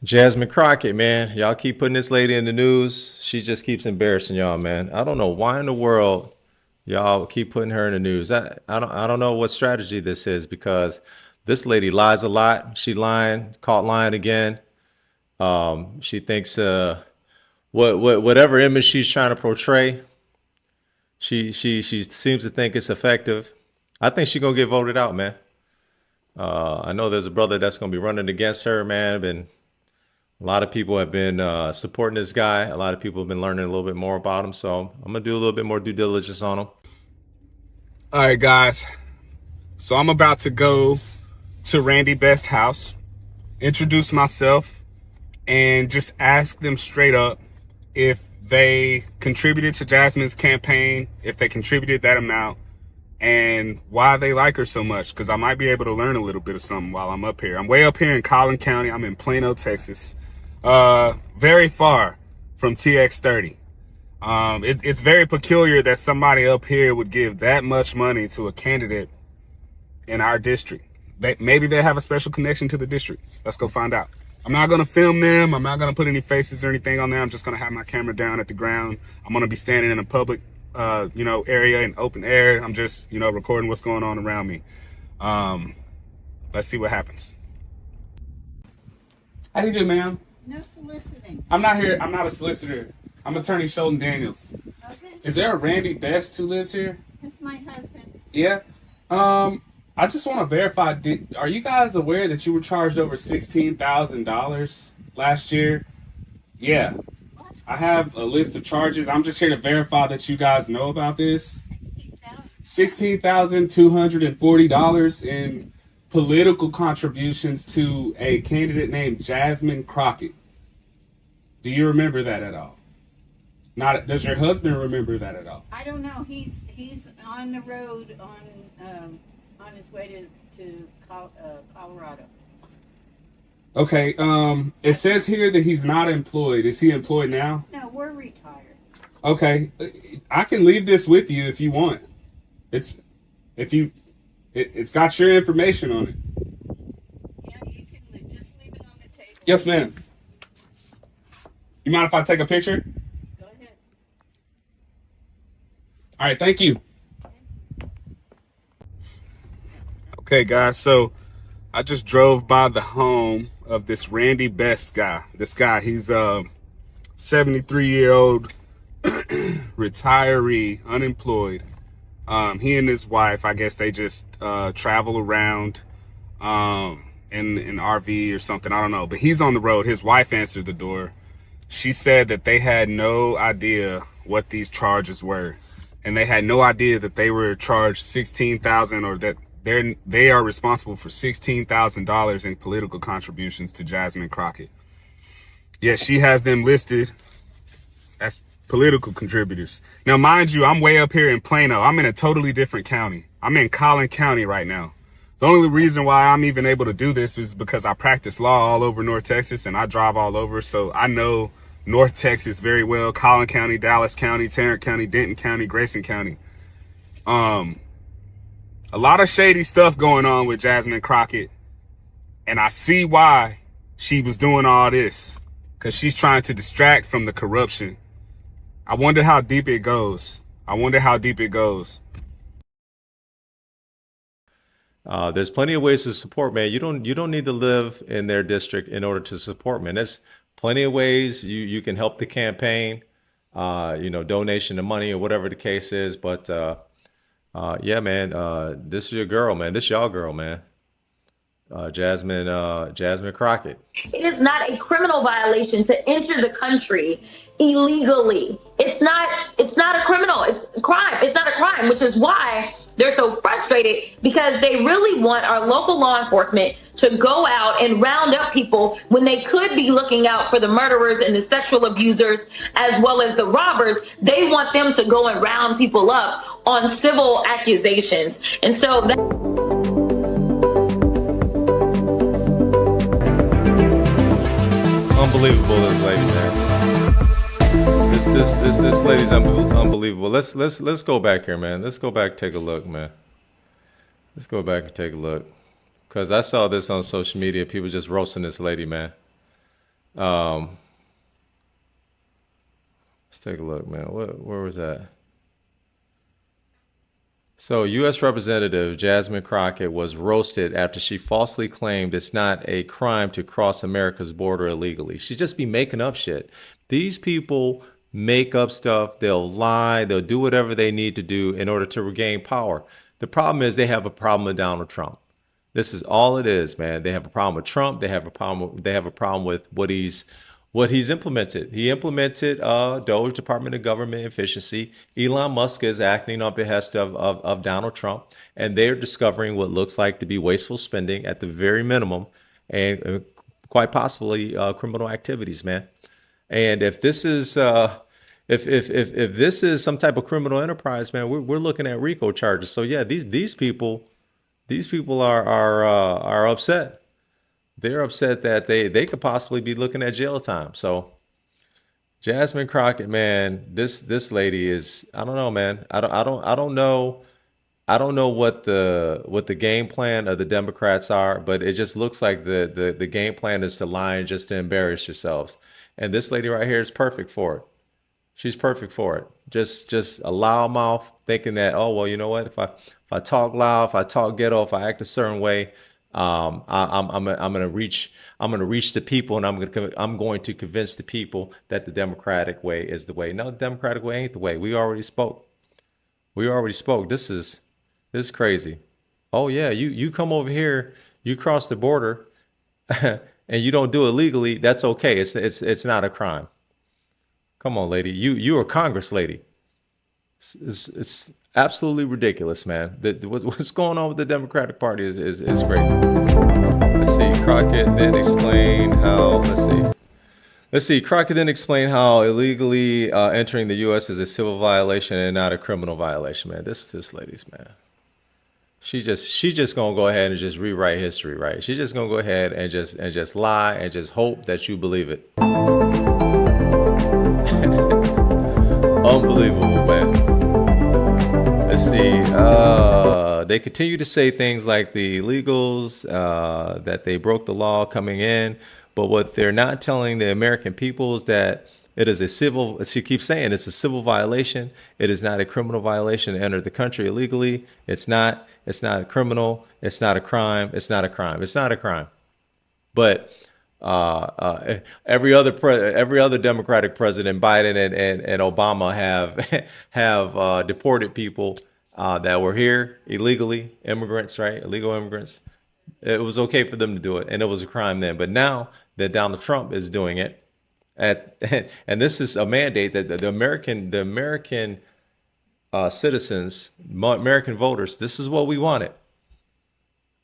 Jasmine Crockett, man. Y'all keep putting this lady in the news. She just keeps embarrassing y'all, man. I don't know why in the world y'all keep putting her in the news. I don't know what strategy this is because this lady lies a lot. She lying, caught lying again. She thinks whatever image she's trying to portray, she seems to think it's effective. I think she's gonna get voted out, man. I know there's a brother that's gonna be running against her, man. Been A lot of people have been supporting this guy. A lot of people have been learning a little bit more about him. So I'm gonna do a little bit more due diligence on him. All right, guys. So I'm about to go to Randy Best's house, introduce myself, and just ask them straight up if they contributed to Jasmine's campaign, if they contributed that amount, and why they like her so much. Because I might be able to learn a little bit of something while I'm up here. I'm way up here in Collin County. I'm in Plano, Texas. Very far from TX30. It's very peculiar that somebody up here would give that much money to a candidate in our district. Maybe they have a special connection to the district. Let's go find out. I'm not going to film them. I'm not going to put any faces or anything on there. I'm just going to have my camera down at the ground. I'm going to be standing in a public, area in open air. I'm just, recording what's going on around me. Let's see what happens. How do you do, ma'am? No soliciting. I'm not here. I'm not a solicitor. I'm attorney Sheldon Daniels. Okay. Is there a Randy Best who lives here? That's my husband. Yeah. I just want to verify. Are you guys aware that you were charged over $16,000 last year? Yeah. What? I have a list of charges. I'm just here to verify that you guys know about this. 16,000. $16,240 in political contributions to a candidate named Jasmine Crockett. Do you remember that at all? Not. Does your husband remember that at all? I don't know. He's on the road on his way to Colorado. Okay. It says here that he's not employed. Is he employed now? No, we're retired. Okay. I can leave this with you if you want. It's got your information on it. Yeah, you can just leave it on the table. Yes, ma'am. You mind if I take a picture? Go ahead. All right, thank you. Okay, guys, so I just drove by the home of this Randy Best guy. This guy, he's a 73-year-old retiree, unemployed. He and his wife, I guess they just travel around in an RV or something. I don't know, but he's on the road. His wife answered the door. She said that they had no idea what these charges were, and they had no idea that they were charged $16,000 or that they are responsible for $16,000 in political contributions to Jasmine Crockett. Yes, she has them listed as political contributors. Now, mind you, I'm way up here in Plano. I'm in a totally different county. I'm in Collin County right now. The only reason why I'm even able to do this is because I practice law all over North Texas and I drive all over. So I know North Texas very well. Collin County, Dallas County, Tarrant County, Denton County, Grayson County. A lot of shady stuff going on with Jasmine Crockett. And I see why she was doing all this. Because she's trying to distract from the corruption. I wonder how deep it goes. There's plenty of ways to support, man. You don't need to live in their district in order to support, man. There's plenty of ways you can help the campaign. Donation of money or whatever the case is. But yeah, man. This is your girl, man. This y'all girl, man. Jasmine Crockett. It is not a criminal violation to enter the country illegally. It's not a criminal. It's a crime. It's not a crime, which is why they're so frustrated, because they really want our local law enforcement to go out and round up people when they could be looking out for the murderers and the sexual abusers as well as the robbers. They want them to go and round people up on civil accusations. And so that Unbelievable, this lady, man. This lady's unbelievable. Let's go back here, man. Let's go back, take a look, man. Let's go back and take a look, cause I saw this on social media. People just roasting this lady, man. Um, let's take a look, man. Where was that? So, U.S. Representative Jasmine Crockett was roasted after she falsely claimed it's not a crime to cross America's border illegally. She just be making up shit. These people make up stuff. They'll lie. They'll do whatever they need to do in order to regain power. The problem is they have a problem with Donald Trump. This is all it is, man. They have a problem with Trump. They have a problem with what he's implemented. He implemented Doge Department of Government Efficiency. Elon Musk is acting on behest of Donald Trump, and they're discovering what looks like to be wasteful spending at the very minimum, and quite possibly criminal activities, man. And if this is if this is some type of criminal enterprise, man, we're looking at RICO charges. So yeah, these people are upset. They're upset that they could possibly be looking at jail time. So Jasmine Crockett, man, this lady is, I don't know, man. I don't know what the game plan of the Democrats are, but it just looks like the game plan is to lie and just to embarrass yourselves. And this lady right here is perfect for it. She's perfect for it. Just a loud mouth, thinking that, oh well, you know what? If I talk loud, if I talk ghetto, if I act a certain way, I'm gonna reach the people, and I'm going to convince the people that the Democratic way is the way. No, the Democratic way ain't the way. We already spoke. We already spoke. This is crazy. Oh yeah, you come over here, you cross the border, and you don't do it legally. That's okay. It's not a crime. Come on, lady. You are a Congress lady. It's absolutely ridiculous, man. What's going on with the Democratic Party is crazy. Let's see. Crockett then explained how. Let's see. Crockett then explained how illegally entering the U.S. is a civil violation and not a criminal violation, man. This lady's, man. She just gonna go ahead and just rewrite history, right? She's just gonna go ahead and just lie and just hope that you believe it. Unbelievable, man. Let's see. They continue to say things like the illegals, that they broke the law coming in, but what they're not telling the American people is that it is a civil, she keeps saying it's a civil violation. It is not a criminal violation to enter the country illegally. It's not a criminal. It's not a crime. It's not a crime. It's not a crime. But every other Democratic president, Biden and Obama have deported people that were here illegally, immigrants, right? Illegal immigrants. It was okay for them to do it, and it was a crime then. But now that Donald Trump is doing it, and this is a mandate that the American citizens, American voters, this is what we wanted.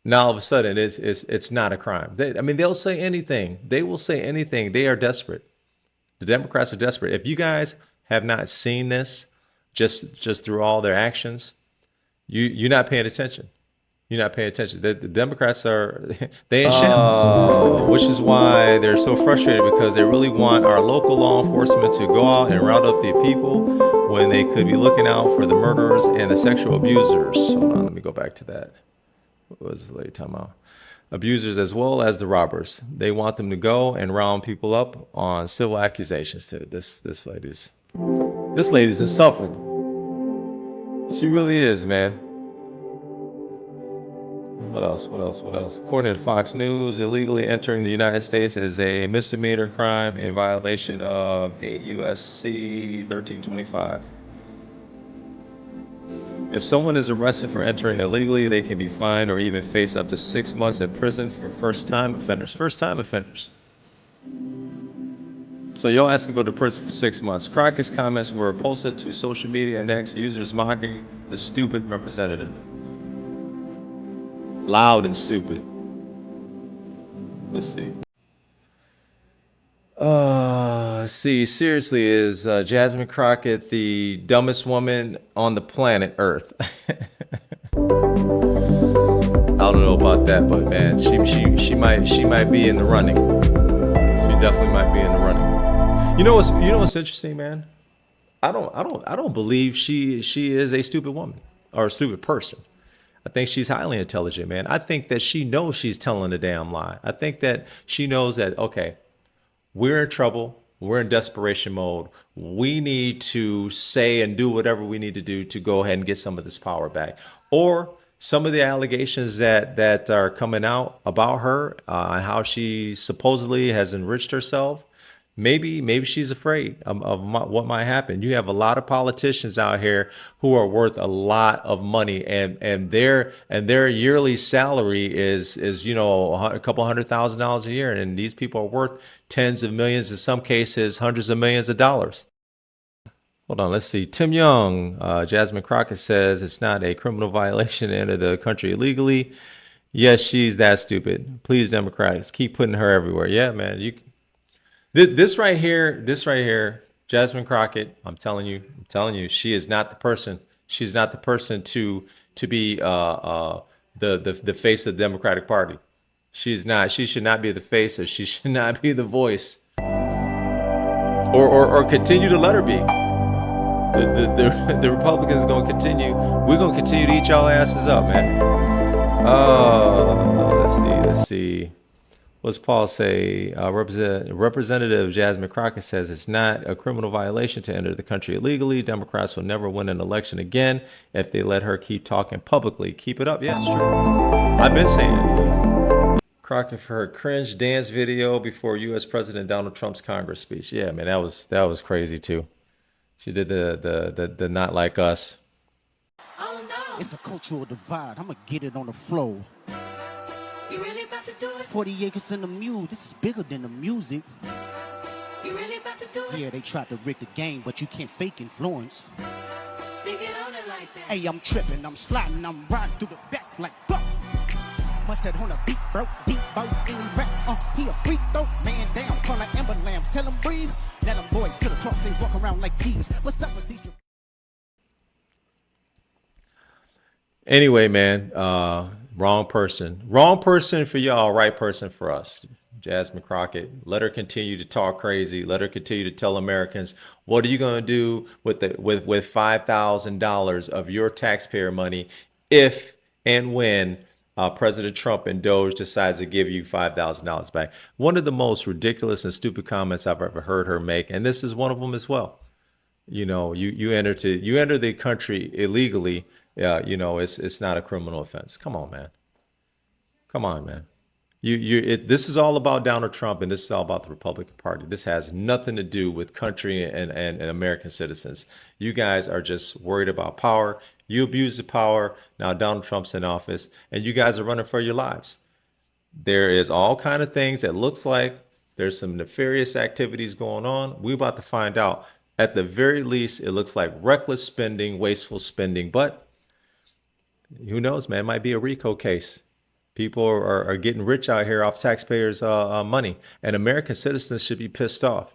Now all of a sudden it's not a crime. I mean, they'll say anything. They will say anything. They are desperate. The Democrats are desperate. If you guys have not seen this, just through all their actions, you're not paying attention. You're not paying attention. The Democrats are they in shambles, which is why they're so frustrated, because they really want our local law enforcement to go out and round up the people when they could be looking out for the murderers and the sexual abusers. Hold on, let me go back to that. What was the late time out? Abusers as well as the robbers. They want them to go and round people up on civil accusations. To this lady's insufferable. She really is, man. What else? According to Fox News, illegally entering the United States is a misdemeanor crime in violation of 8 U.S.C. 1325. If someone is arrested for entering illegally, they can be fined or even face up to 6 months in prison for first-time offenders. First-time offenders. So your ass can go to prison for 6 months. Crockett's comments were posted to social media and X, users mocking the stupid representative. Loud and stupid. Let's see. Let's see. Seriously, is Jasmine Crockett the dumbest woman on the planet Earth? I don't know about that, but man, she might be in the running. She definitely might be in the running. You know what's interesting, man? I don't believe she is a stupid woman or a stupid person. I think she's highly intelligent, man. I think that she knows she's telling a damn lie. I think that she knows that, okay, we're in trouble. We're in desperation mode. We need to say and do whatever we need to do to go ahead and get some of this power back. Or some of the allegations that are coming out about her and how she supposedly has enriched herself. Maybe she's afraid of what might happen. You have a lot of politicians out here who are worth a lot of money, and their yearly salary is a couple $100,000 a year, and these people are worth tens of millions, in some cases hundreds of millions of dollars. Hold on, let's see. Tim Young, Jasmine Crockett says it's not a criminal violation to enter the country illegally. Yes, she's that stupid. Please, Democrats, keep putting her everywhere. Yeah, man. This right here, Jasmine Crockett. I'm telling you, she is not the person. She's not the person to be the face of the Democratic Party. She's not. She should not be the face, or she should not be the voice, or continue to let her be. The Republicans are going to continue. We're going to continue to eat y'all asses up, man. Let's see. What's Paul say? Representative Jasmine Crockett says it's not a criminal violation to enter the country illegally. Democrats will never win an election again if they let her keep talking publicly. Keep it up. Yeah, it's true. I've been saying it. Crockett for her cringe dance video before U.S. President Donald Trump's Congress speech. Yeah, man, that was crazy too. She did the not like us. Oh no! It's a cultural divide. I'ma get it on the floor. You really about to do it? 40 acres in the mule. This is bigger than the music. You really about to do it? Yeah, they tried to rig the game, but you can't fake influence. They get on it like that. Hey, I'm tripping, I'm sliding, I'm riding through the back like fuck. Mustard on a beat, bro. Deep boat in rap. He a freak though. Man down, call like Amber Lambs. Tell him breathe. Let them boys to the cross, they walk around like G's. What's up with these? Anyway, man, wrong person for y'all, right person for us. Jasmine Crockett, let her continue to talk crazy. Let her continue to tell Americans, what are you going to do with $5,000 of your taxpayer money if and when President Trump and Doge decides to give you $5,000 back? One of the most ridiculous and stupid comments I've ever heard her make, and this is one of them as well. You enter the country illegally. It's not a criminal offense. Come on, man. This is all about Donald Trump, and this is all about the Republican Party. This has nothing to do with country and American citizens. You guys are just worried about power. You abuse the power. Now Donald Trump's in office, and you guys are running for your lives. There is all kind of things that looks like there's some nefarious activities going on. We're about to find out. At the very least, it looks like reckless spending, wasteful spending, but who knows, man? It might be a RICO case. People are getting rich out here off taxpayers' money, and American citizens should be pissed off.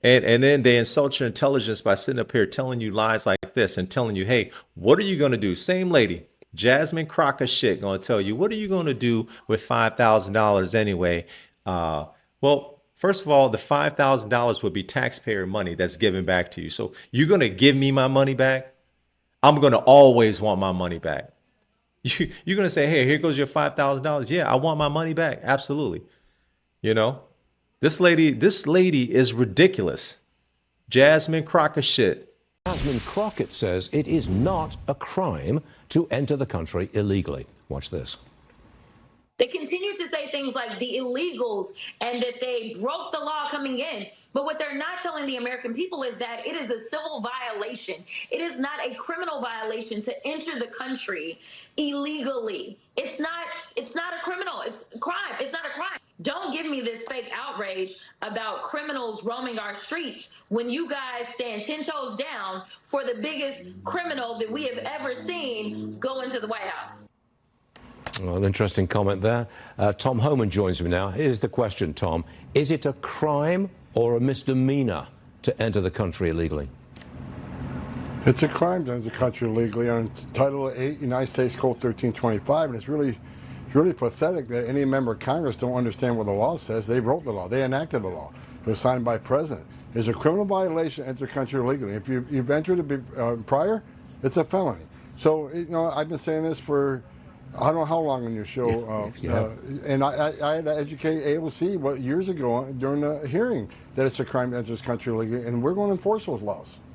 And then they insult your intelligence by sitting up here telling you lies like this and telling you, hey, what are you going to do? Same lady, Jasmine Crockett shit, going to tell you, what are you going to do with $5,000 anyway? Well, first of all, the $5,000 would be taxpayer money that's given back to you. So you're going to give me my money back? I'm going to always want my money back. You're going to say, hey, here goes your $5,000. Yeah, I want my money back. Absolutely. This lady is ridiculous. Jasmine Crockett shit. Jasmine Crockett says it is not a crime to enter the country illegally. Watch this. They continue to say things like the illegals and that they broke the law coming in. But what they're not telling the American people is that it is a civil violation. It is not a criminal violation to enter the country illegally. It's not a criminal. It's a crime. It's not a crime. Don't give me this fake outrage about criminals roaming our streets when you guys stand 10 toes down for the biggest criminal that we have ever seen go into the White House. Well, an interesting comment there. Tom Homan joins me now. Here's the question, Tom. Is it a crime or a misdemeanor to enter the country illegally? It's a crime to enter the country illegally on Title 8, United States Code 1325, and it's really pathetic that any member of Congress don't understand what the law says. They wrote the law. They enacted the law. It was signed by the president. It's a criminal violation to enter the country illegally. If you've entered it prior, it's a felony. So, I've been saying this for I don't know how long on your show, and I had to educate AOC years ago during the hearing that it's a crime to enter this country illegally, and we're going to enforce those laws.